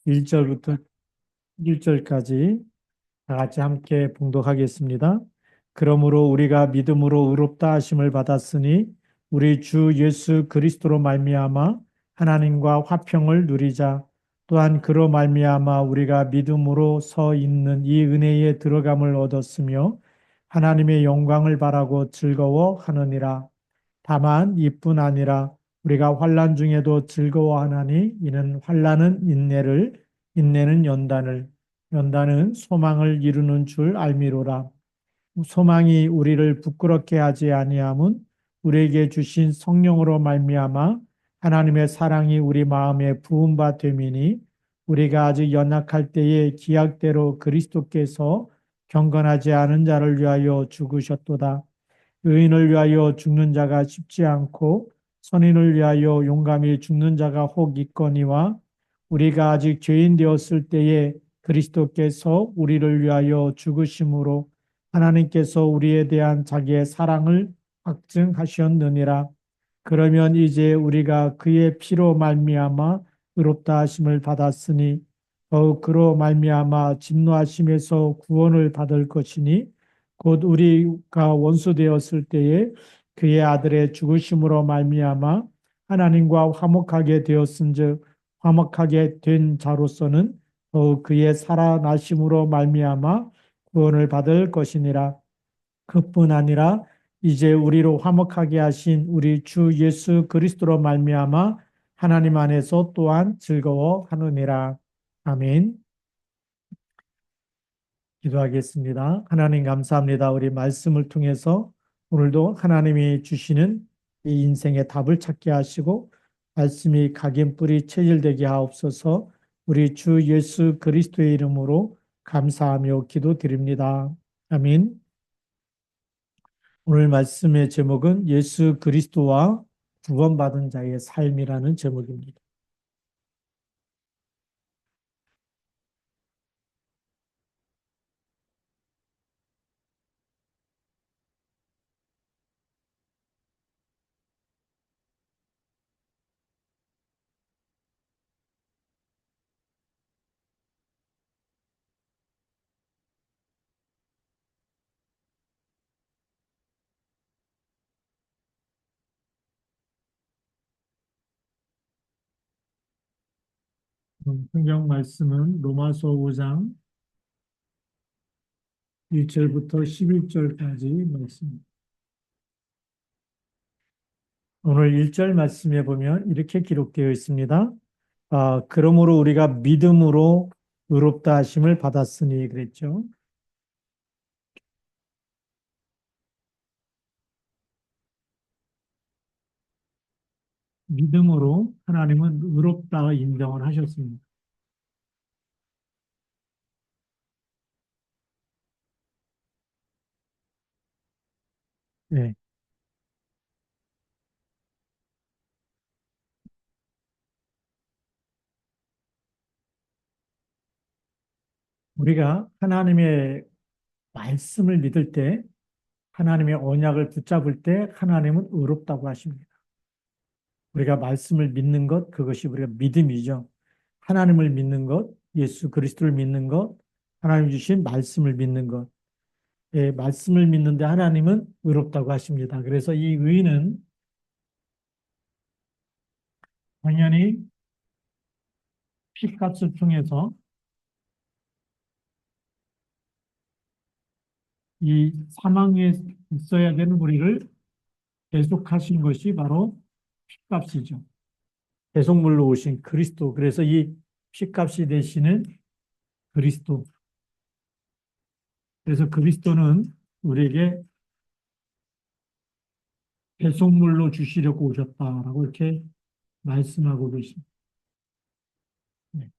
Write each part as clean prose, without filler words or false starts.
1절부터 1절까지 다 같이 함께 봉독하겠습니다. 그러므로 우리가 믿음으로 의롭다 하심을 받았으니 우리 주 예수 그리스도로 말미암아 하나님과 화평을 누리자. 또한 그로 말미암아 우리가 믿음으로 서 있는 이 은혜에 들어감을 얻었으며 하나님의 영광을 바라고 즐거워하느니라. 다만 이뿐 아니라 우리가 환난 중에도 즐거워하나니 이는 환난은 인내를, 인내는 연단을, 연단은 소망을 이루는 줄 알미로라. 소망이 우리를 부끄럽게 하지 아니함은 우리에게 주신 성령으로 말미암아 하나님의 사랑이 우리 마음에 부은 바 됨이니 우리가 아직 연약할 때에 기약대로 그리스도께서 경건하지 않은 자를 위하여 죽으셨도다. 의인을 위하여 죽는 자가 쉽지 않고 선인을 위하여 용감히 죽는 자가 혹 있거니와 우리가 아직 죄인 되었을 때에 그리스도께서 우리를 위하여 죽으심으로 하나님께서 우리에 대한 자기의 사랑을 확증하셨느니라. 그러면 이제 우리가 그의 피로 말미암아 의롭다 하심을 받았으니 더욱 그로 말미암아 진노하심에서 구원을 받을 것이니 곧 우리가 원수 되었을 때에 그의 아들의 죽으심으로 말미암아 하나님과 화목하게 되었은즉 화목하게 된 자로서는 더욱 그의 살아나심으로 말미암아 구원을 받을 것이니라. 그뿐 아니라 이제 우리로 화목하게 하신 우리 주 예수 그리스도로 말미암아 하나님 안에서 또한 즐거워하느니라. 아멘. 기도하겠습니다. 하나님 감사합니다. 우리 말씀을 통해서 오늘도 하나님이 주시는 이 인생의 답을 찾게 하시고 말씀이 각인뿌리 체질되게 하옵소서. 우리 주 예수 그리스도의 이름으로 감사하며 기도드립니다. 아멘. 오늘 말씀의 제목은 예수 그리스도와 구원받은 자의 삶이라는 제목입니다. 성경 말씀은 로마서 5장 1절부터 11절까지 말씀. 오늘 1절 말씀에 보면 이렇게 기록되어 있습니다. 그러므로 우리가 믿음으로 의롭다 하심을 받았으니 그랬죠. 믿음으로 하나님은 의롭다 인정을 하셨습니다. 네. 우리가 하나님의 말씀을 믿을 때 하나님의 언약을 붙잡을 때 하나님은 의롭다고 하십니다. 우리가 말씀을 믿는 것, 그것이 우리가 믿음이죠. 하나님을 믿는 것, 예수 그리스도를 믿는 것, 하나님 주신 말씀을 믿는 것. 예, 말씀을 믿는데 하나님은 의롭다고 하십니다. 그래서 이 의는 당연히 피값을 통해서 이 사망에 있어야 되는 우리를 대속하신 것이 바로 피값이죠. 대속물로 오신 그리스도. 그래서 이 피값이 되시는 그리스도. 그래서 그리스도는 우리에게 배속물로 주시려고 오셨다라고 이렇게 말씀하고 계십니다. 네.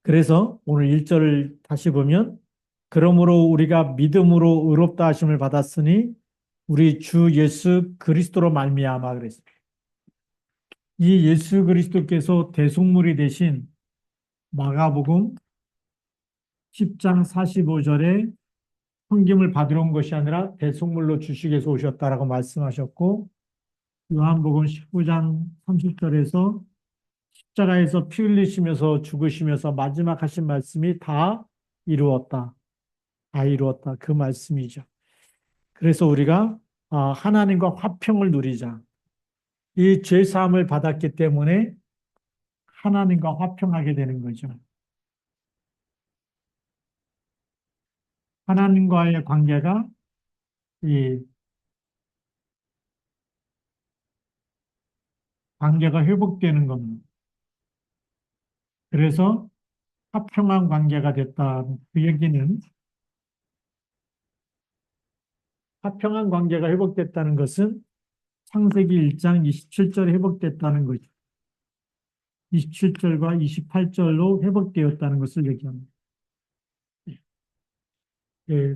그래서 오늘 1절을 다시 보면 그러므로 우리가 믿음으로 의롭다 하심을 받았으니 우리 주 예수 그리스도로 말미암아 그랬습니다. 이 예수 그리스도께서 대속물이 되신 마가복음 10장 45절에 섬김을 받으러 온 것이 아니라 대속물로 주시기 위해서 오셨다라고 말씀하셨고 요한복음 19장 30절에서 십자가에서 피 흘리시면서 죽으시면서 마지막 하신 말씀이 다 이루었다. 다 이루었다. 그 말씀이죠. 그래서 우리가 하나님과 화평을 누리자. 이 죄 사함을 받았기 때문에 하나님과 화평하게 되는 거죠. 하나님과의 관계가 이 관계가 회복되는 겁니다. 그래서 화평한 관계가 됐다. 그 얘기는 화평한 관계가 회복됐다는 것은 창세기 1장 27절에 회복됐다는 거죠. 27절과 28절로 회복되었다는 것을 얘기합니다. 예,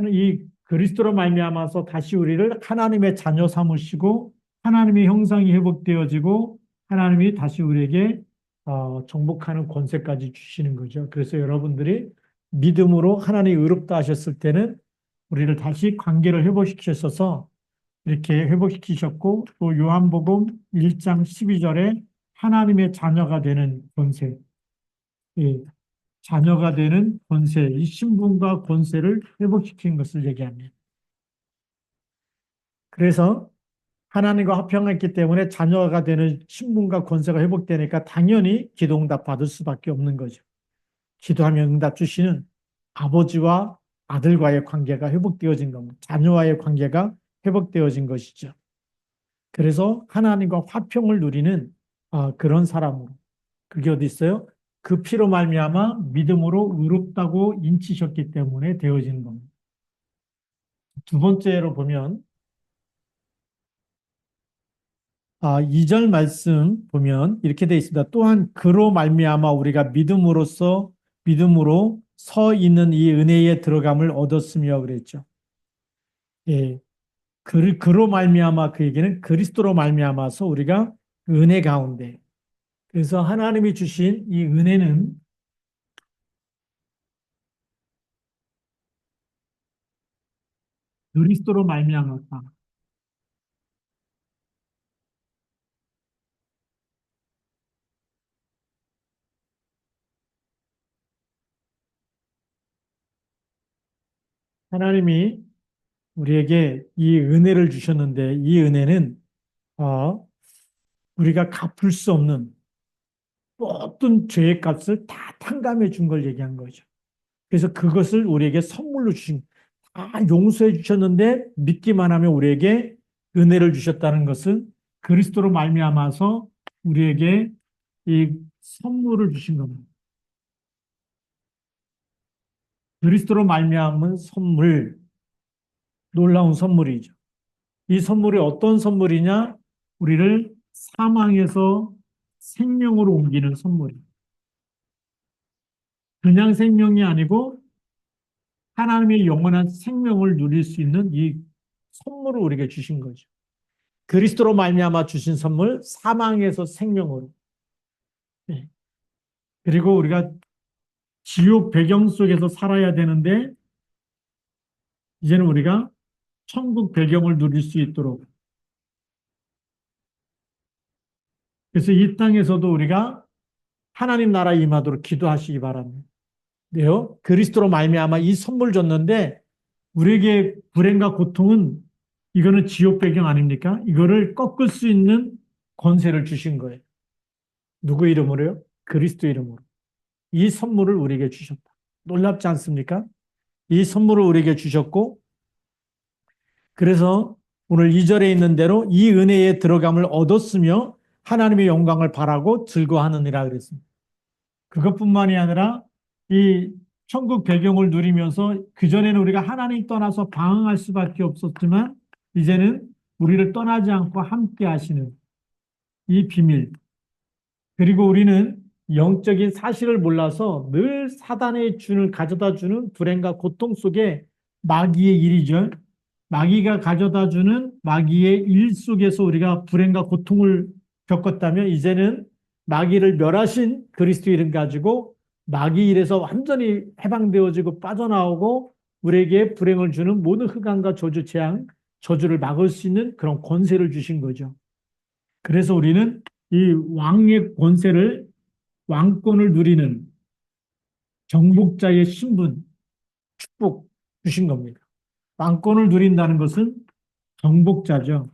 이 그리스도로 말미암아서 다시 우리를 하나님의 자녀 삼으시고 하나님의 형상이 회복되어지고 하나님이 다시 우리에게 정복하는 권세까지 주시는 거죠. 그래서 여러분들이 믿음으로 하나님이 의롭다 하셨을 때는 우리를 다시 관계를 회복시키셔서 이렇게 회복시키셨고 또 요한복음 1장 12절에 하나님의 자녀가 되는 권세, 예, 자녀가 되는 권세, 이 신분과 권세를 회복시킨 것을 얘기합니다. 그래서 하나님과 화평했기 때문에 자녀가 되는 신분과 권세가 회복되니까 당연히 기도응답 받을 수밖에 없는 거죠. 기도하면 응답 주시는 아버지와 아들과의 관계가 회복되어진 겁니다. 자녀와의 관계가 회복되어진 것이죠. 그래서 하나님과 화평을 누리는 그런 사람으로 그게 어디 있어요? 그 피로 말미암아 믿음으로 의롭다고 인치셨기 때문에 되어지는 겁니다. 두 번째로 보면 2절 말씀 보면 이렇게 되어 있습니다. 또한 그로 말미암아 우리가 믿음으로 서 있는 이 은혜에 들어감을 얻었으며 그랬죠. 예. 그로 말미암아 그 얘기는 그리스도로 말미암아서 우리가 은혜 가운데 그래서 하나님이 주신 이 은혜는 그리스도로 말미암았다. 하나님이 우리에게 이 은혜를 주셨는데 이 은혜는 어, 우리가 갚을 수 없는 모든 죄의 값을 다 탕감해 준 걸 얘기한 거죠. 그래서 그것을 우리에게 선물로 다 용서해 주셨는데 믿기만 하면 우리에게 은혜를 주셨다는 것은 그리스도로 말미암아서 우리에게 이 선물을 주신 겁니다. 그리스도로 말미암은 선물, 놀라운 선물이죠. 이 선물이 어떤 선물이냐? 우리를 사망에서 생명으로 옮기는 선물이에요. 그냥 생명이 아니고 하나님의 영원한 생명을 누릴 수 있는 이 선물을 우리에게 주신 거죠. 그리스도로 말미암아 주신 선물, 사망에서 생명으로. 네. 그리고 우리가 지옥 배경 속에서 살아야 되는데 이제는 우리가 천국 배경을 누릴 수 있도록 그래서 이 땅에서도 우리가 하나님 나라 임하도록 기도하시기 바랍니다. 네요. 그리스도로 말미암아 이 선물 줬는데 우리에게 불행과 고통은 이거는 지옥 배경 아닙니까? 이거를 꺾을 수 있는 권세를 주신 거예요. 누구 이름으로요? 그리스도 이름으로. 이 선물을 우리에게 주셨다. 놀랍지 않습니까? 이 선물을 우리에게 주셨고 그래서 오늘 2절에 있는 대로 이 은혜에 들어감을 얻었으며 하나님의 영광을 바라고 즐거워하느니라 그랬습니다. 그것뿐만이 아니라 이 천국 배경을 누리면서 그전에는 우리가 하나님 떠나서 방황할 수밖에 없었지만 이제는 우리를 떠나지 않고 함께 하시는 이 비밀. 그리고 우리는 영적인 사실을 몰라서 늘 사단의 준을 가져다 주는 불행과 고통 속에 마귀의 일이죠. 마귀가 가져다 주는 마귀의 일 속에서 우리가 불행과 고통을 겪었다면 이제는 마귀를 멸하신 그리스도 이름 가지고 마귀 일에서 완전히 해방되어지고 빠져나오고 우리에게 불행을 주는 모든 흑암과 저주, 재앙, 저주를 막을 수 있는 그런 권세를 주신 거죠. 그래서 우리는 이 왕의 권세를, 왕권을 누리는 정복자의 신분, 축복 주신 겁니다. 왕권을 누린다는 것은 정복자죠.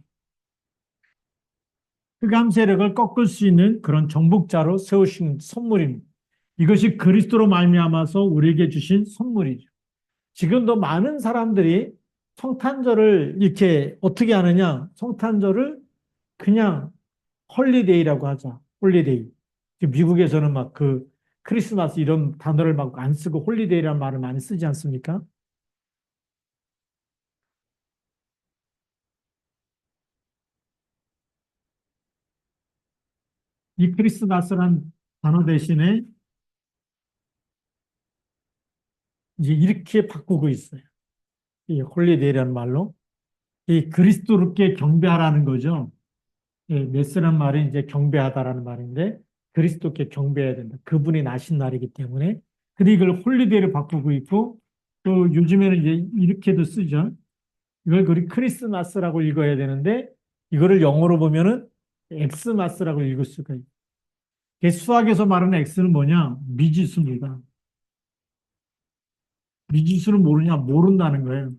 흑암 세력을 꺾을 수 있는 그런 정복자로 세우신 선물입니다. 이것이 그리스도로 말미암아서 우리에게 주신 선물이죠. 지금도 많은 사람들이 성탄절을 이렇게 어떻게 하느냐? 성탄절을 그냥 홀리데이라고 하자. 홀리데이. 미국에서는 막 그 크리스마스 이런 단어를 막 안 쓰고 홀리데이라는 말을 많이 쓰지 않습니까? 이 크리스마스란 단어 대신에 이제 이렇게 바꾸고 있어요. 이 홀리데이라는 말로. 이 그리스도께 경배하라는 거죠. 예, 메스란 말이 이제 경배하다라는 말인데 그리스도께 경배해야 된다. 그분이 나신 날이기 때문에. 근데 이걸 홀리데이로 바꾸고 있고 또 요즘에는 이제 이렇게도 쓰죠. 이걸 우리 크리스마스라고 읽어야 되는데 이거를 영어로 보면은 엑스마스라고 읽을 수가 있어요. 수학에서 말하는 엑스는 뭐냐? 미지수입니다. 미지수는 모르냐? 모른다는 거예요.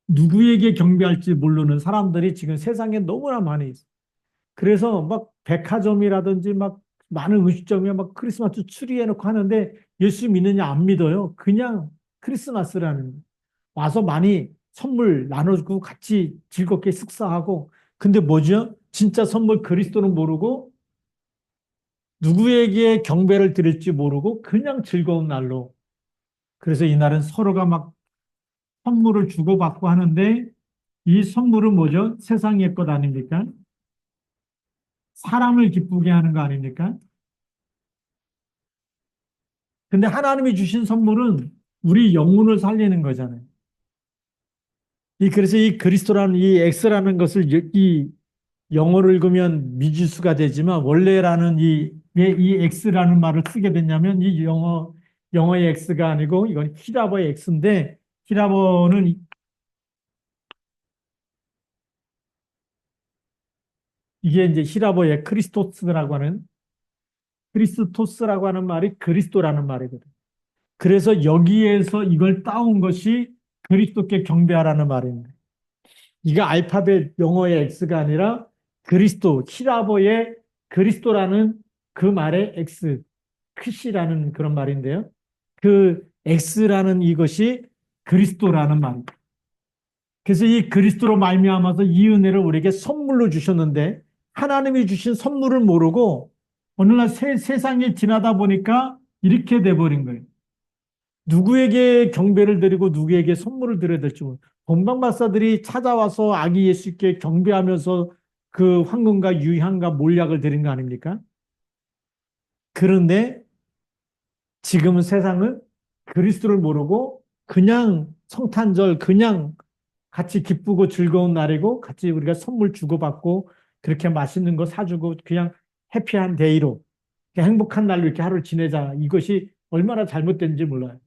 누구에게 경배할지 모르는 사람들이 지금 세상에 너무나 많이 있어요. 그래서 막 백화점이라든지 막 많은 음식점에 막 크리스마스 추리 해놓고 하는데 예수 믿느냐 안 믿어요. 그냥 크리스마스라는 거. 와서 많이 선물 나눠주고 같이 즐겁게 식사하고 근데 뭐죠? 진짜 선물 그리스도는 모르고 누구에게 경배를 드릴지 모르고 그냥 즐거운 날로 그래서 이날은 서로가 막 선물을 주고받고 하는데 이 선물은 뭐죠? 세상의 것 아닙니까? 사람을 기쁘게 하는 거 아닙니까? 근데 하나님이 주신 선물은 우리 영혼을 살리는 거잖아요. 그래서 이 그리스도라는 이 X라는 것을 이 영어로 읽으면 미지수가 되지만 원래라는 왜 이 X라는 말을 쓰게 됐냐면 이 영어의 X가 아니고 이건 히라버의 X인데 히라버는 이게 이제 히라버의 크리스토스라고 하는 말이 그리스도라는 말이거든요. 그래서 여기에서 이걸 따온 것이 그리스도께 경배하라는 말입니다. 이게 알파벳 영어의 X가 아니라 그리스도, 히라보의 그리스도라는 그 말의 X, 크시라는 그런 말인데요. 그 X라는 이것이 그리스도라는 말입니다. 그래서 이 그리스도로 말미암아서 이 은혜를 우리에게 선물로 주셨는데 하나님이 주신 선물을 모르고 어느 날 세상에 지나다 보니까 이렇게 돼버린 거예요. 누구에게 경배를 드리고 누구에게 선물을 드려야 될지 모르 본방박사들이 찾아와서 아기 예수께 경배하면서 그 황금과 유향과 몰약을 드린 거 아닙니까? 그런데 지금은 세상은 그리스도를 모르고 그냥 성탄절 그냥 같이 기쁘고 즐거운 날이고 같이 우리가 선물 주고받고 그렇게 맛있는 거 사주고 그냥 해피한 데이로 행복한 날로 이렇게 하루를 지내자. 이것이 얼마나 잘못된지 몰라요.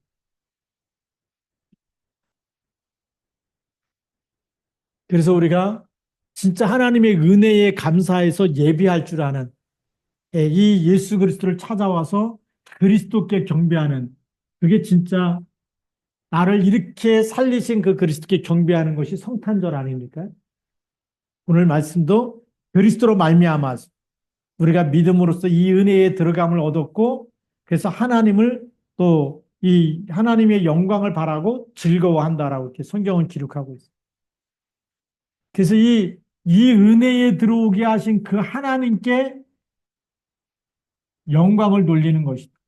그래서 우리가 진짜 하나님의 은혜에 감사해서 예배할 줄 아는 이 예수 그리스도를 찾아와서 그리스도께 경배하는 그게 진짜 나를 이렇게 살리신 그 그리스도께 경배하는 것이 성탄절 아닙니까? 오늘 말씀도 그리스도로 말미암아서 우리가 믿음으로써 이 은혜에 들어감을 얻었고 그래서 하나님을 또 이 하나님의 영광을 바라고 즐거워한다라고 이렇게 성경은 기록하고 있습니다. 그래서 이 은혜에 들어오게 하신 그 하나님께 영광을 돌리는 것이다.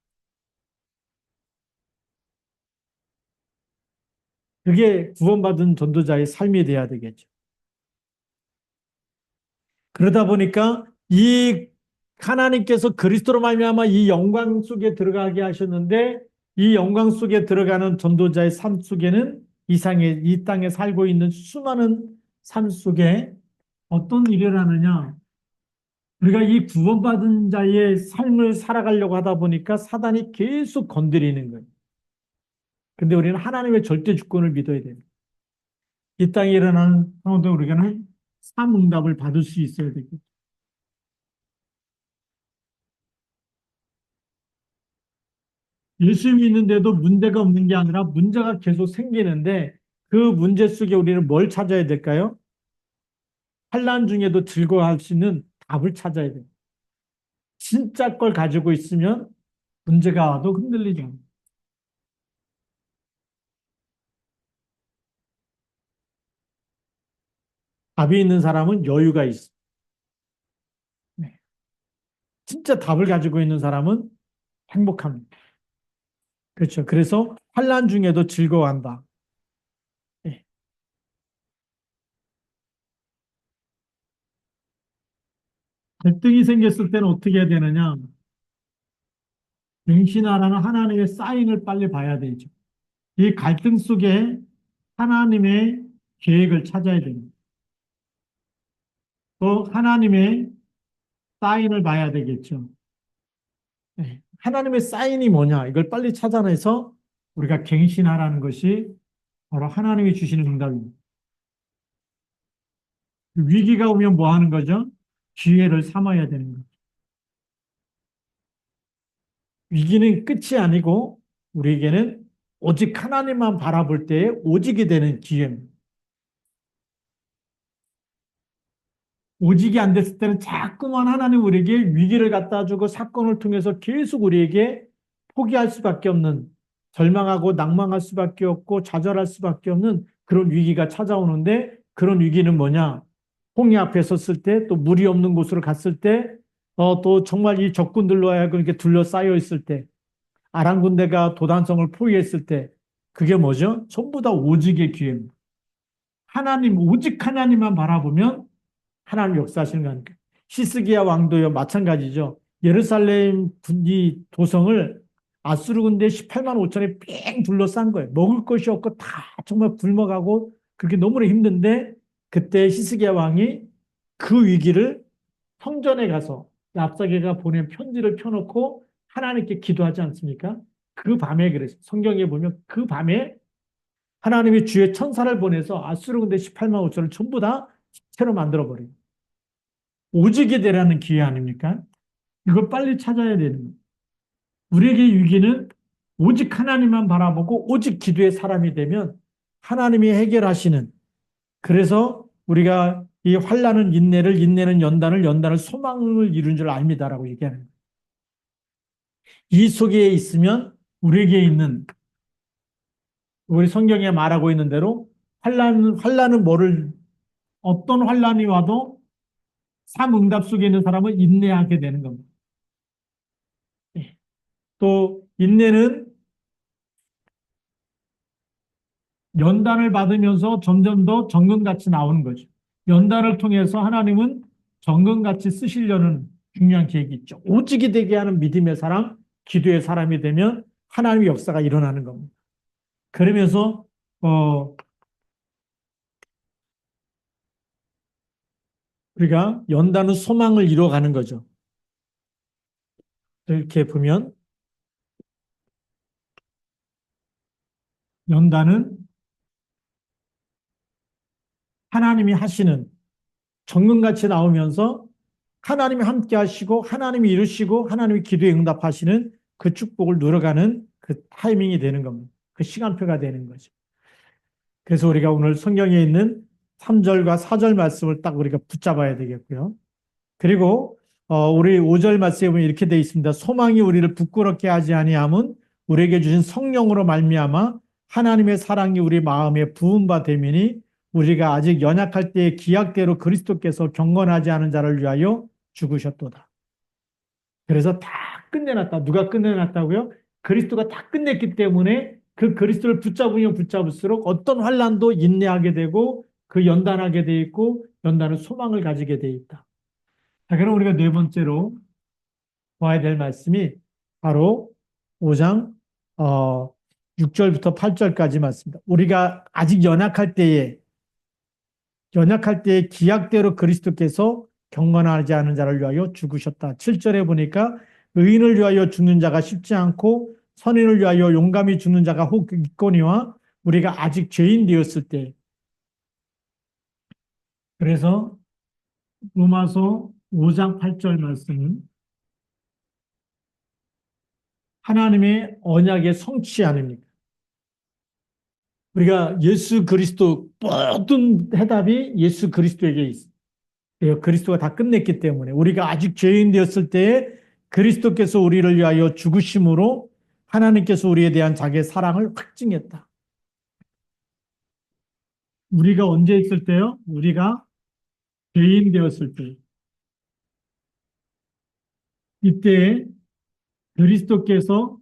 그게 구원받은 전도자의 삶이 돼야 되겠죠. 그러다 보니까 이 하나님께서 그리스도로 말미암아 이 영광 속에 들어가게 하셨는데 이 영광 속에 들어가는 전도자의 삶 속에는 이 땅에 살고 있는 수많은 삶 속에 어떤 일을 하느냐? 우리가 이 구원받은 자의 삶을 살아가려고 하다 보니까 사단이 계속 건드리는 거예요. 근데 우리는 하나님의 절대 주권을 믿어야 됩니다. 이 땅에 일어나는 상황도 우리가는 삼응답을 받을 수 있어야 되겠죠. 예수 믿는데도 문제가 없는 게 아니라 문제가 계속 생기는데 그 문제 속에 우리는 뭘 찾아야 될까요? 환난 중에도 즐거워할 수 있는 답을 찾아야 돼요. 진짜 걸 가지고 있으면 문제가 와도 흔들리지 않아요. 답이 있는 사람은 여유가 있어. 네. 진짜 답을 가지고 있는 사람은 행복합니다. 그렇죠. 그래서 환난 중에도 즐거워한다. 네. 갈등이 생겼을 때는 어떻게 해야 되느냐? 맹신하라는 하나님의 사인을 빨리 봐야 되죠. 이 갈등 속에 하나님의 계획을 찾아야 됩니다. 또 하나님의 사인을 봐야 되겠죠. 네. 하나님의 사인이 뭐냐? 이걸 빨리 찾아내서 우리가 갱신하라는 것이 바로 하나님이 주시는 응답입니다. 위기가 오면 뭐 하는 거죠? 기회를 삼아야 되는 거죠. 위기는 끝이 아니고 우리에게는 오직 하나님만 바라볼 때에 오직이 되는 기회입니다. 오직이 안 됐을 때는 자꾸만 하나님 우리에게 위기를 갖다 주고 사건을 통해서 계속 우리에게 포기할 수밖에 없는, 절망하고 낭망할 수밖에 없고 좌절할 수밖에 없는 그런 위기가 찾아오는데, 그런 위기는 뭐냐? 홍해 앞에 섰을 때, 또 물이 없는 곳으로 갔을 때, 또 정말 이 적군들로 하여금 이렇게 둘러싸여 있을 때, 아람 군대가 도단성을 포위했을 때, 그게 뭐죠? 전부 다 오직의 기회입니다. 하나님, 오직 하나님만 바라보면 하나님 역사하시는 거니까. 시스기야 왕도요, 마찬가지죠. 예루살렘 이 도성을 아수르 군대 18만 5천에 뺑 둘러싼 거예요. 먹을 것이 없고 다 정말 굶어가고 그렇게 너무나 힘든데, 그때 시스기야 왕이 그 위기를 성전에 가서 랍사게가 보낸 편지를 펴놓고 하나님께 기도하지 않습니까? 그 밤에 그랬어요. 성경에 보면 그 밤에 하나님이 주의 천사를 보내서 아수르 군대 18만 5천을 전부 다 시체로 만들어버려요. 오직이 되라는 기회 아닙니까? 이걸 빨리 찾아야 되는 거예요. 우리에게 위기는 오직 하나님만 바라보고 오직 기도의 사람이 되면 하나님이 해결하시는, 그래서 우리가 이 환난은 인내를, 인내는 연단을, 연단을 소망을 이룬 줄 압니다라고 얘기하는 거예요. 이 속에 있으면 우리에게 있는, 우리 성경에 말하고 있는 대로 환난은 뭐를, 어떤 환난이 와도 삶 응답 속에 있는 사람은 인내하게 되는 겁니다. 예. 또 인내는 연단을 받으면서 점점 더 정금같이 나오는 거죠. 연단을 통해서 하나님은 정금같이 쓰시려는 중요한 계획이 있죠. 오직이 되게 하는 믿음의 사람, 기도의 사람이 되면 하나님의 역사가 일어나는 겁니다. 그러면서 우리가 연단은 소망을 이뤄가는 거죠. 이렇게 보면 연단은 하나님이 하시는, 정금같이 나오면서 하나님이 함께 하시고 하나님이 이루시고 하나님이 기도에 응답하시는 그 축복을 누려가는 그 타이밍이 되는 겁니다. 그 시간표가 되는 거죠. 그래서 우리가 오늘 성경에 있는 3절과 4절 말씀을 딱 우리가 붙잡아야 되겠고요. 그리고 우리 5절 말씀에 보면 이렇게 되어 있습니다. 소망이 우리를 부끄럽게 하지 아니함은 우리에게 주신 성령으로 말미암아 하나님의 사랑이 우리 마음에 부은 바 되미니 우리가 아직 연약할 때의 기약대로 그리스도께서 경건하지 않은 자를 위하여 죽으셨도다. 그래서 다 끝내놨다. 누가 끝내놨다고요? 그리스도가 다 끝냈기 때문에 그 그리스도를 붙잡으면 붙잡을수록 어떤 환난도 인내하게 되고 그 연단하게 돼 있고 연단은 소망을 가지게 돼 있다. 자, 그럼 우리가 네 번째로 봐야 될 말씀이 바로 5장 6절부터 8절까지 말씀입니다. 우리가 아직 연약할 때에 기약대로 그리스도께서 경건하지 않은 자를 위하여 죽으셨다. 7절에 보니까 의인을 위하여 죽는 자가 쉽지 않고 선인을 위하여 용감히 죽는 자가 혹 있거니와 우리가 아직 죄인 되었을 때, 그래서 로마서 5장 8절 말씀은 하나님의 언약의 성취 아닙니까? 우리가 예수 그리스도 모든 해답이 예수 그리스도에게 있습니다. 그리스도가 다 끝냈기 때문에 우리가 아직 죄인 되었을 때에 그리스도께서 우리를 위하여 죽으심으로 하나님께서 우리에 대한 자기의 사랑을 확증했다. 우리가 언제 있을 때요? 우리가 죄인 되었을 때. 이때 그리스도께서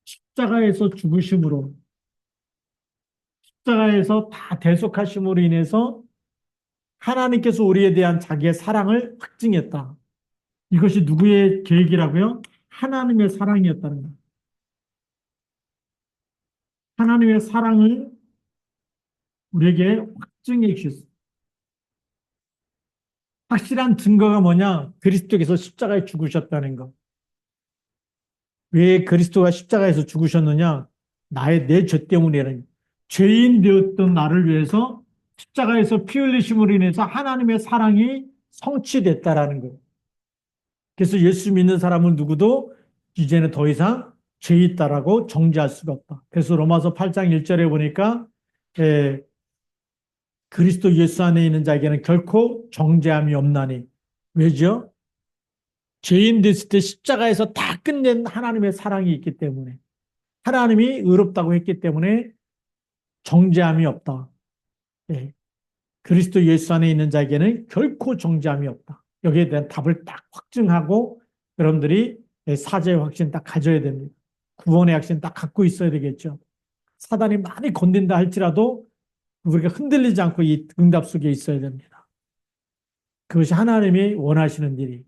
십자가에서 죽으심으로 십자가에서 다 대속하심으로 인해서 하나님께서 우리에 대한 자기의 사랑을 확증했다. 이것이 누구의 계획이라고요? 하나님의 사랑이었다는 것. 하나님의 사랑을 우리에게 확증해 주셨습니다. 확실한 증거가 뭐냐? 그리스도께서 십자가에 죽으셨다는 것. 왜 그리스도가 십자가에서 죽으셨느냐? 내 죄 때문이라는 죄인 되었던 나를 위해서 십자가에서 피 흘리심으로 인해서 하나님의 사랑이 성취됐다라는 거예요. 그래서 예수 믿는 사람은 누구도 이제는 더 이상 죄 있다라고 정죄할 수가 없다. 그래서 로마서 8장 1절에 보니까 그리스도 예수 안에 있는 자에게는 결코 정죄함이 없나니. 왜죠? 죄인 됐을 때 십자가에서 다 끝낸 하나님의 사랑이 있기 때문에 하나님이 의롭다고 했기 때문에 정죄함이 없다. 예. 그리스도 예수 안에 있는 자에게는 결코 정죄함이 없다. 여기에 대한 답을 딱 확증하고 여러분들이 사죄의 확신 딱 가져야 됩니다. 구원의 확신 딱 갖고 있어야 되겠죠. 사단이 많이 건든다 할지라도 우리가 흔들리지 않고 이 응답 속에 있어야 됩니다. 그것이 하나님이 원하시는 일이.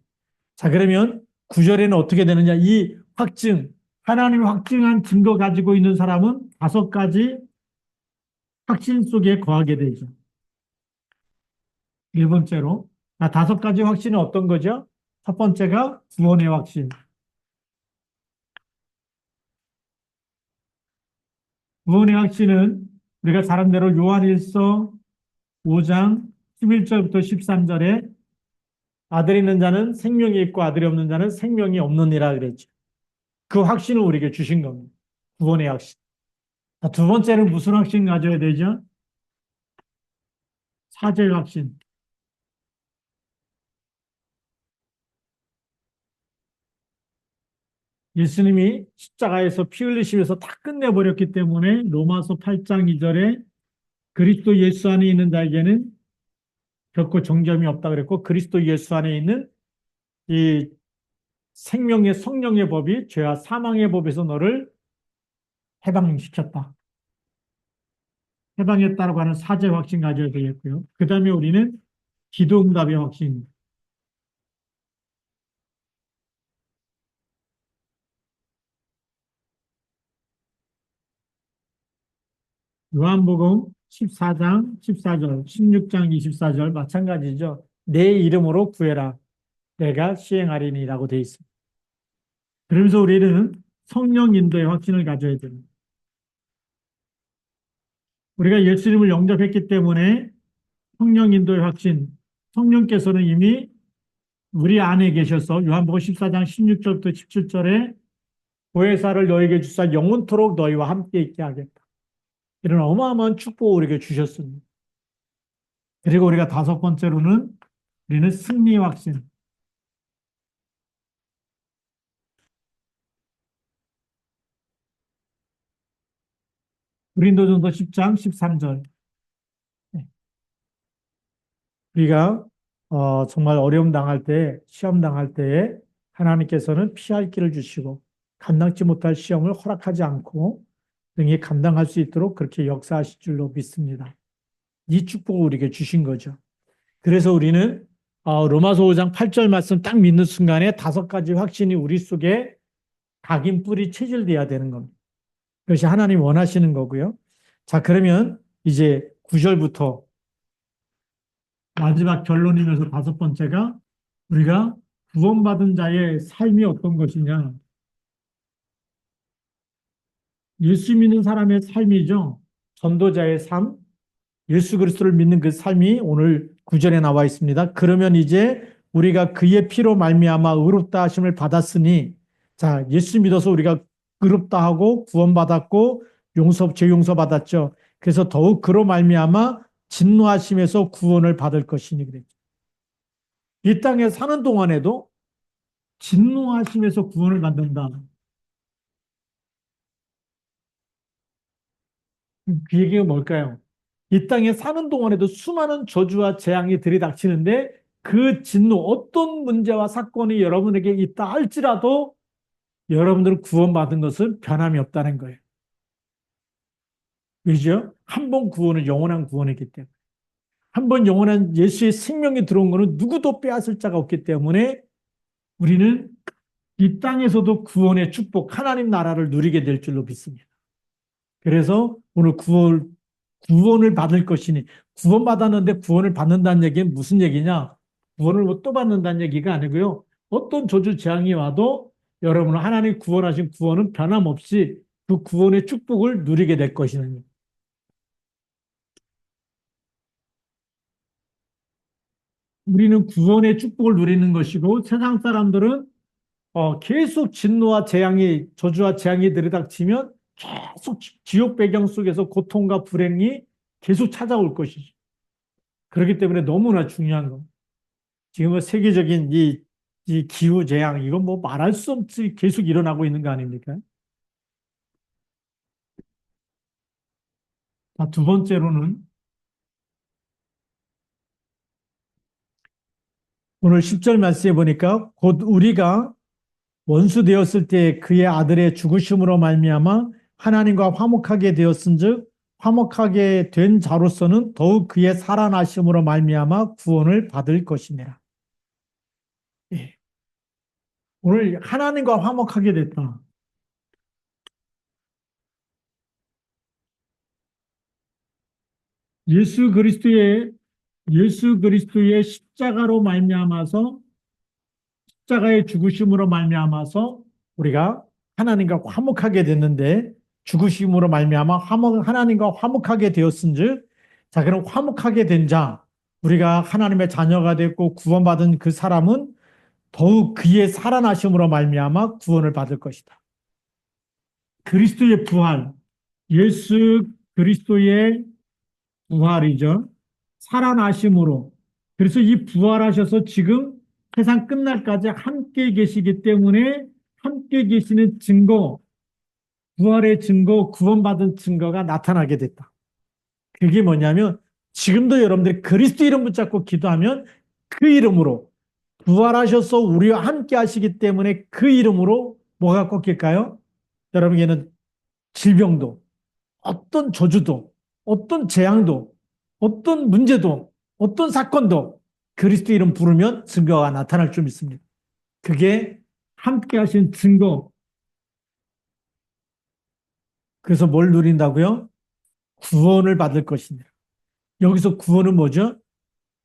자, 그러면 9절에는 어떻게 되느냐? 이 확증, 하나님이 확증한 증거 가지고 있는 사람은 5가지 확신 속에 거하게 되죠. 1번째로, 5가지 확신은 어떤 거죠? 첫 번째가 구원의 확신. 구원의 확신은 우리가 잘 아는 대로 요한일서 5장 11절부터 13절에 아들이 있는 자는 생명이 있고 아들이 없는 자는 생명이 없느니라 그랬죠. 그 확신을 우리에게 주신 겁니다. 구원의 확신. 자, 두 번째는 무슨 확신 가져야 되죠? 사죄의 확신. 예수님이 십자가에서 피 흘리시면서 다 끝내버렸기 때문에 로마서 8장 2절에 그리스도 예수 안에 있는 자에게는 결코 정죄함이 없다 그랬고 그리스도 예수 안에 있는 이 생명의 성령의 법이 죄와 사망의 법에서 너를 해방시켰다. 해방했다라고 하는 사죄 확신 가져야 되겠고요. 그 다음에 우리는 기도응답의 확신. 요한복음 14장 14절, 16장 24절 마찬가지죠. 내 이름으로 구해라. 내가 시행하리니라고 되어 있습니다. 그러면서 우리는 성령 인도의 확신을 가져야 됩니다. 우리가 예수님을 영접했기 때문에 성령 인도의 확신, 성령께서는 이미 우리 안에 계셔서 요한복음 14장 16절부터 17절에 보혜사를 너에게 주사 영원토록 너희와 함께 있게 하겠다. 이런 어마어마한 축복을 우리에게 주셨습니다. 그리고 우리가 5번째로는 우리는 승리 확신. 고린도전서 10장 13절. 우리가 정말 어려움 당할 때, 시험 당할 때에 하나님께서는 피할 길을 주시고 감당치 못할 시험을 허락하지 않고 능히 감당할 수 있도록 그렇게 역사하실 줄로 믿습니다. 이 축복을 우리에게 주신 거죠. 그래서 우리는 로마서 5장 8절 말씀 딱 믿는 순간에 5가지 확신이 우리 속에 각인 뿌리 체질돼야 되는 겁니다. 그것이 하나님 원하시는 거고요. 자, 그러면 이제 9절부터 마지막 결론이면서 5번째가 우리가 구원받은 자의 삶이 어떤 것이냐. 예수 믿는 사람의 삶이죠. 전도자의 삶, 예수 그리스도를 믿는 그 삶이 오늘 구절에 나와 있습니다. 그러면 이제 우리가 그의 피로 말미암아 의롭다 하심을 받았으니, 자, 예수 믿어서 우리가 의롭다 하고 구원받았고 죄 용서 받았죠. 그래서 더욱 그로 말미암아 진노하심에서 구원을 받을 것이니 그랬죠. 이 땅에 사는 동안에도 진노하심에서 구원을 받는다. 그 얘기가 뭘까요? 이 땅에 사는 동안에도 수많은 저주와 재앙이 들이닥치는데 그 진노, 어떤 문제와 사건이 여러분에게 있다 할지라도 여러분들은 구원받은 것은 변함이 없다는 거예요. 그죠? 한 번 구원은 영원한 구원이기 때문에. 한 번 영원한 예수의 생명이 들어온 것은 누구도 빼앗을 자가 없기 때문에 우리는 이 땅에서도 구원의 축복, 하나님 나라를 누리게 될 줄로 믿습니다. 그래서 오늘 구원을 받을 것이니, 구원받았는데 구원을 받는다는 얘기는 무슨 얘기냐? 구원을 뭐또 받는다는 얘기가 아니고요. 어떤 저주 재앙이 와도 여러분은 하나님 구원하신 구원은 변함없이 그 구원의 축복을 누리게 될 것이니. 우리는 구원의 축복을 누리는 것이고 세상 사람들은 계속 진노와 재앙이, 저주와 재앙이 들이닥치면 계속 지옥 배경 속에서 고통과 불행이 계속 찾아올 것이죠. 그렇기 때문에 너무나 중요한 거. 지금은 세계적인 이 기후 재앙, 이건 뭐 말할 수 없이 계속 일어나고 있는 거 아닙니까? 두 번째로는 오늘 10절 말씀해 보니까 곧 우리가 원수 되었을 때 그의 아들의 죽으심으로 말미암아 하나님과 화목하게 되었은즉 화목하게 된 자로서는 더욱 그의 살아나심으로 말미암아 구원을 받을 것이니라. 예. 오늘 하나님과 화목하게 됐다. 예수 그리스도의 예수 그리스도의 십자가로 말미암아서 십자가의 죽으심으로 말미암아서 우리가 하나님과 화목하게 됐는데 죽으심으로 말미암아 하나님과 화목하게 되었은즉 자 그럼 화목하게 된 자 우리가 하나님의 자녀가 됐고 구원받은 그 사람은 더욱 그의 살아나심으로 말미암아 구원을 받을 것이다. 그리스도의 부활, 예수 그리스도의 부활이죠. 살아나심으로. 그래서 이 부활하셔서 지금 세상 끝날까지 함께 계시기 때문에 함께 계시는 증거, 부활의 증거, 구원받은 증거가 나타나게 됐다. 그게 뭐냐면 지금도 여러분들이 그리스도 이름 붙잡고 기도하면 그 이름으로 부활하셔서 우리와 함께 하시기 때문에 그 이름으로 뭐가 꺾일까요? 여러분에게는 질병도 어떤 저주도 어떤 재앙도 어떤 문제도 어떤 사건도 그리스도 이름 부르면 증거가 나타날 줄 믿습니다. 그게 함께 하신 증거. 그래서 뭘 누린다고요? 구원을 받을 것입니다. 여기서 구원은 뭐죠?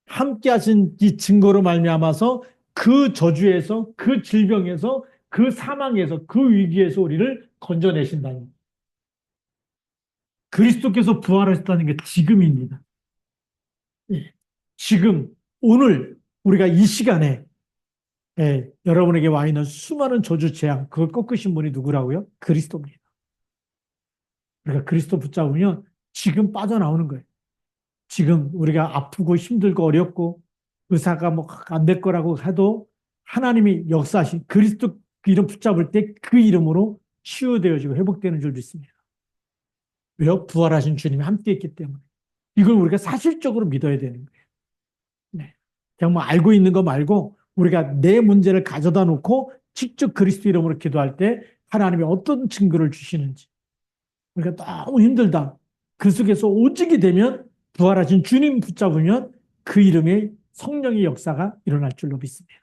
함께 하신 이 증거로 말미암아서 그 저주에서 그 질병에서 그 사망에서 그 위기에서 우리를 건져내신다는 거예요. 그리스도께서 부활하셨다는 게 지금입니다. 예. 지금 오늘 우리가 이 시간에 여러분에게 와 있는 수많은 저주 재앙 그걸 꺾으신 분이 누구라고요? 그리스도입니다. 우리가 그리스도 붙잡으면 지금 빠져나오는 거예요. 지금 우리가 아프고 힘들고 어렵고 의사가 뭐 안 될 거라고 해도 하나님이 역사하신 그리스도 그 이름 붙잡을 때 그 이름으로 치유되어지고 회복되는 줄 믿습니다. 왜요? 부활하신 주님이 함께 있기 때문에. 이걸 우리가 사실적으로 믿어야 되는 거예요. 네. 그냥 뭐 알고 있는 거 말고 우리가 내 문제를 가져다 놓고 직접 그리스도 이름으로 기도할 때 하나님이 어떤 증거를 주시는지 우리가 너무 힘들다. 그 속에서 오직이 되면 부활하신 주님 붙잡으면 그 이름의 성령의 역사가 일어날 줄로 믿습니다.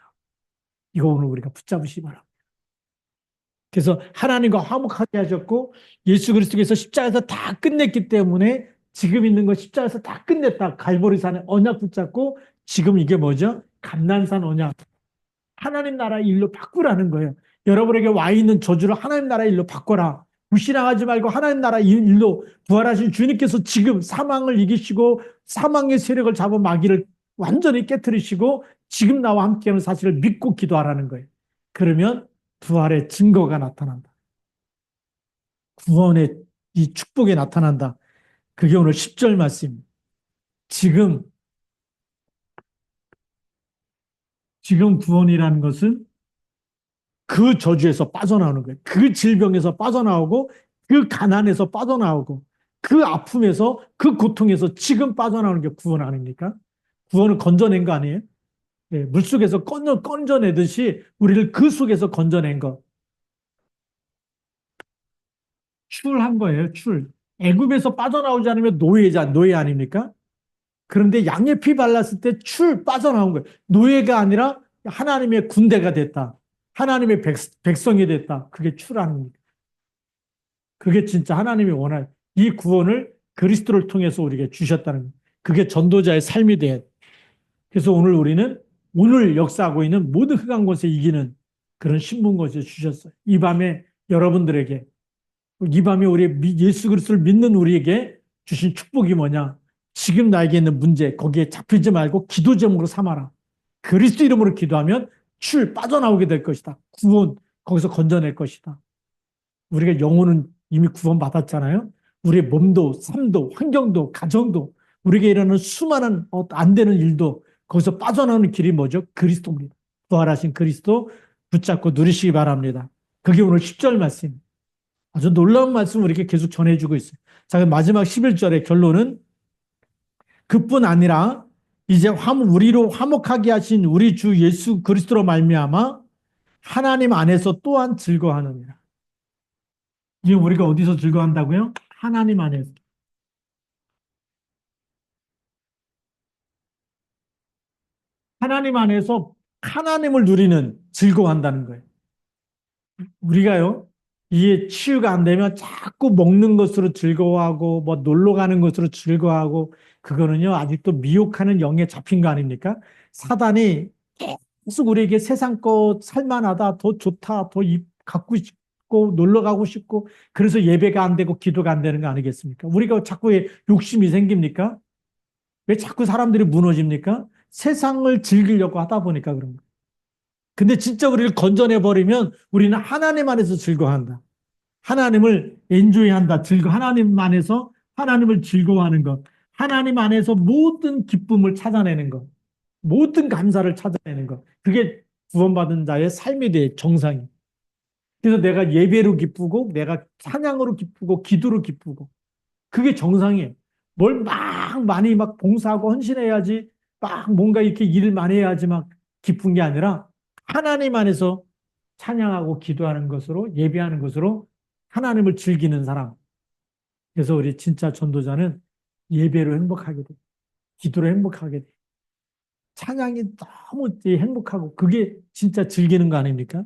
이거 오늘 우리가 붙잡으시기 바랍니다. 그래서 하나님과 화목하게 하셨고 예수 그리스도께서 십자가에서 다 끝냈기 때문에 지금 있는 거 십자가에서 다 끝냈다. 갈보리산의 언약 붙잡고 지금 이게 뭐죠? 감난산 언약. 하나님 나라의 일로 바꾸라는 거예요. 여러분에게 와 있는 저주를 하나님 나라의 일로 바꿔라. 불신앙하지 말고 하나님 나라 일로 부활하신 주님께서 지금 사망을 이기시고 사망의 세력을 잡은 마귀를 완전히 깨뜨리시고 지금 나와 함께하는 사실을 믿고 기도하라는 거예요. 그러면 부활의 증거가 나타난다. 구원의 이 축복이 나타난다. 그게 오늘 10절 말씀입니다. 지금 구원이라는 것은 그 저주에서 빠져나오는 거예요. 그 질병에서 빠져나오고 그 가난에서 빠져나오고 그 아픔에서 그 고통에서 지금 빠져나오는 게 구원 아닙니까? 구원을 건져낸 거 아니에요? 예, 물속에서 건져내듯이 우리를 그 속에서 건져낸 거. 출한 거예요, 출. 애굽에서 빠져나오지 않으면 노예 아닙니까? 그런데 양의 피 발랐을 때 빠져나온 거예요. 노예가 아니라 하나님의 군대가 됐다. 하나님의 백성이 됐다. 그게 출하는 그게 진짜 하나님이 원할 이 구원을 그리스도를 통해서 우리에게 주셨다는 거예요. 그게 전도자의 삶이 돼. 그래서 오늘 우리는 오늘 역사하고 있는 모든 흑암 권세 이기는 그런 신분권세 주셨어요. 이 밤에 여러분들에게 이 밤에 우리 예수 그리스도를 믿는 우리에게 주신 축복이 뭐냐? 지금 나에게 있는 문제 거기에 잡히지 말고 기도 제목으로 삼아라. 그리스도 이름으로 기도하면 빠져나오게 될 것이다. 구원 거기서 건져낼 것이다. 우리가 영혼은 이미 구원받았잖아요. 우리의 몸도 삶도 환경도 가정도 우리에게 일어나는 수많은 안 되는 일도 거기서 빠져나오는 길이 뭐죠? 그리스도입니다. 부활하신 그리스도 붙잡고 누리시기 바랍니다. 그게 오늘 10절 말씀입니다. 아주 놀라운 말씀을 우리에게 계속 전해주고 있어요. 자, 마지막 11절의 결론은 그뿐 아니라 이제 우리로 화목하게 하신 우리 주 예수 그리스도로 말미암아 하나님 안에서 또한 즐거워하느니라. 이제 우리가 어디서 즐거워한다고요? 하나님 안에서. 하나님 안에서 하나님을 누리는 즐거워한다는 거예요. 우리가요, 이게 치유가 안 되면 자꾸 먹는 것으로 즐거워하고, 뭐 놀러 가는 것으로 즐거워하고, 그거는요, 아직도 미혹하는 영에 잡힌 거 아닙니까? 사단이 계속 우리에게 세상 거 살만하다, 더 좋다, 갖고 싶고, 놀러 가고 싶고, 그래서 예배가 안 되고 기도가 안 되는 거 아니겠습니까? 우리가 자꾸 욕심이 생깁니까? 왜 자꾸 사람들이 무너집니까? 세상을 즐기려고 하다 보니까 그런 거예요. 근데 진짜 우리를 건져내버리면 우리는 하나님 안에서 즐거워한다. 하나님을 엔조이한다. 하나님 안에서 하나님을 즐거워하는 것. 하나님 안에서 모든 기쁨을 찾아내는 것. 모든 감사를 찾아내는 것. 그게 구원받은 자의 삶에 대해 정상이. 그래서 내가 예배로 기쁘고 내가 찬양으로 기쁘고 기도로 기쁘고 그게 정상이에요. 뭘 많이 봉사하고 헌신해야지 막 뭔가 이렇게 일을 많이 해야지 막 기쁜 게 아니라 하나님 안에서 찬양하고 기도하는 것으로 예배하는 것으로 하나님을 즐기는 사람. 그래서 우리 진짜 전도자는 예배로 행복하게 돼. 기도로 행복하게 돼. 찬양이 너무 행복하고 그게 진짜 즐기는 거 아닙니까?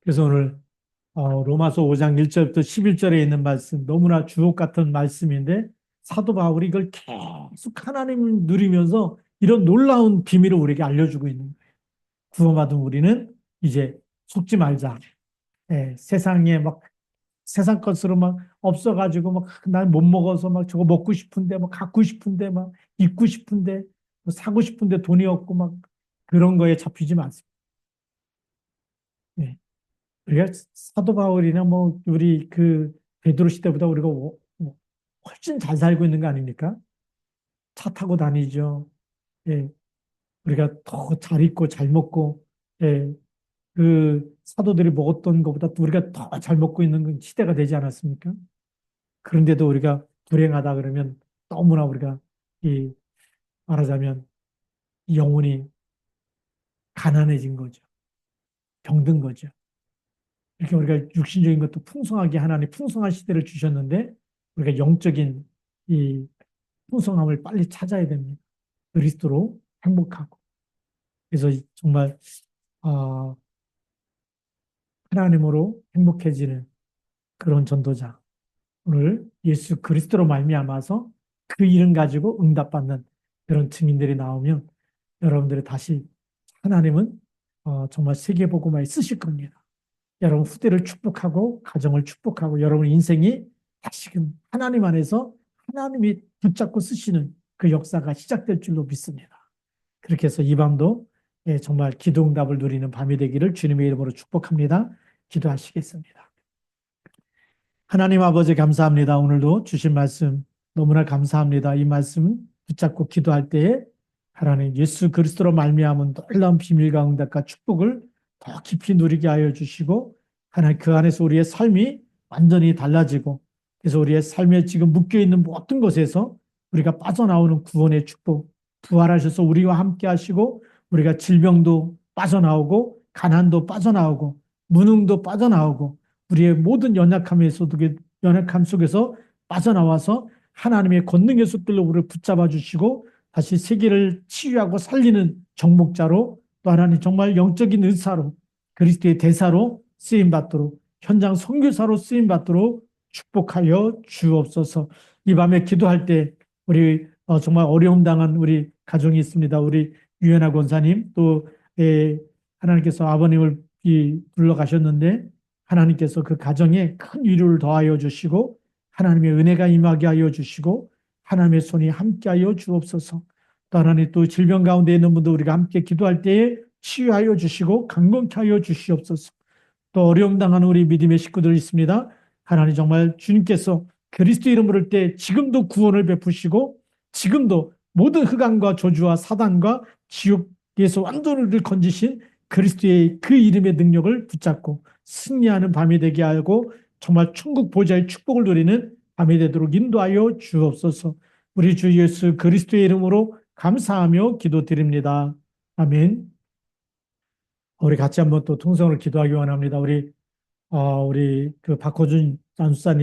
그래서 오늘 로마서 5장 1절부터 11절에 있는 말씀 너무나 주옥 같은 말씀인데 사도 바울이 이걸 계속 하나님을 누리면서 이런 놀라운 비밀을 우리에게 알려주고 있는 거예요. 구원받은 우리는 이제 속지 말자. 예, 세상에 세상 것으로 없어가지고 난 못 먹어서 저거 먹고 싶은데 갖고 싶은데 입고 싶은데 사고 싶은데 돈이 없고 그런 거에 잡히지 마세요. 예. 우리가 사도 바울이나 우리 그 베드로 시대보다 우리가 훨씬 잘 살고 있는 거 아닙니까? 차 타고 다니죠. 예. 우리가 더 잘 입고 잘 먹고 예. 그 사도들이 먹었던 것보다 우리가 더 잘 먹고 있는 시대가 되지 않았습니까? 그런데도 우리가 불행하다 그러면 너무나 우리가 이 말하자면 영혼이 가난해진 거죠. 병든 거죠. 이렇게 우리가 육신적인 것도 풍성하게 하나님 풍성한 시대를 주셨는데 우리가 영적인 이 풍성함을 빨리 찾아야 됩니다. 그리스도로 행복하고. 그래서 정말 어, 하나님으로 행복해지는 그런 전도자. 오늘 예수 그리스도로 말미암아서 그 이름 가지고 응답받는 그런 증인들이 나오면 여러분들이 다시 하나님은 정말 세계복음화에 쓰실 겁니다. 여러분 후대를 축복하고 가정을 축복하고 여러분 인생이 다시금 하나님 안에서 하나님이 붙잡고 쓰시는 그 역사가 시작될 줄로 믿습니다. 그렇게 해서 이 밤도 정말 기도 응답을 누리는 밤이 되기를 주님의 이름으로 축복합니다. 기도하시겠습니다. 하나님 아버지 감사합니다. 오늘도 주신 말씀 너무나 감사합니다. 이 말씀 붙잡고 기도할 때에 하나님 예수 그리스도로 말미암은 놀라운 비밀과 응답과 축복을 더 깊이 누리게 하여 주시고 하나님 그 안에서 우리의 삶이 완전히 달라지고 그래서 우리의 삶에 지금 묶여있는 모든 것에서 우리가 빠져나오는 구원의 축복 부활하셔서 우리와 함께 하시고 우리가 질병도 빠져나오고 가난도 빠져나오고 무능도 빠져나오고 우리의 모든 연약함 속에서 빠져나와서 하나님의 권능의 숫들로 우리를 붙잡아 주시고 다시 세계를 치유하고 살리는 정복자로 또 하나님 정말 영적인 의사로 그리스도의 대사로 쓰임받도록 현장 선교사로 쓰임받도록 축복하여 주옵소서. 이 밤에 기도할 때 우리 정말 어려움 당한 우리 가정이 있습니다. 우리 유연아 권사님 또 하나님께서 아버님을 불러가셨는데 하나님께서 그 가정에 큰 위로를 더하여 주시고 하나님의 은혜가 임하게 하여 주시고 하나님의 손이 함께하여 주옵소서. 또 하나님 또 질병 가운데 있는 분들 우리가 함께 기도할 때에 치유하여 주시고 강건케 하여 주시옵소서. 또 어려움 당하는 우리 믿음의 식구들 있습니다. 하나님 정말 주님께서 그리스도 이름 부를 때 지금도 구원을 베푸시고 지금도 모든 흑암과 저주와 사단과 지옥에서 완전히 건지신 그리스도의 그 이름의 능력을 붙잡고 승리하는 밤이 되게 하고 정말 천국 보좌의 축복을 누리는 밤이 되도록 인도하여 주옵소서. 우리 주 예수 그리스도의 이름으로 감사하며 기도드립니다. 아멘. 우리 같이 한번 또 통성을 기도하기 원합니다. 우리 그 박호준 안수사님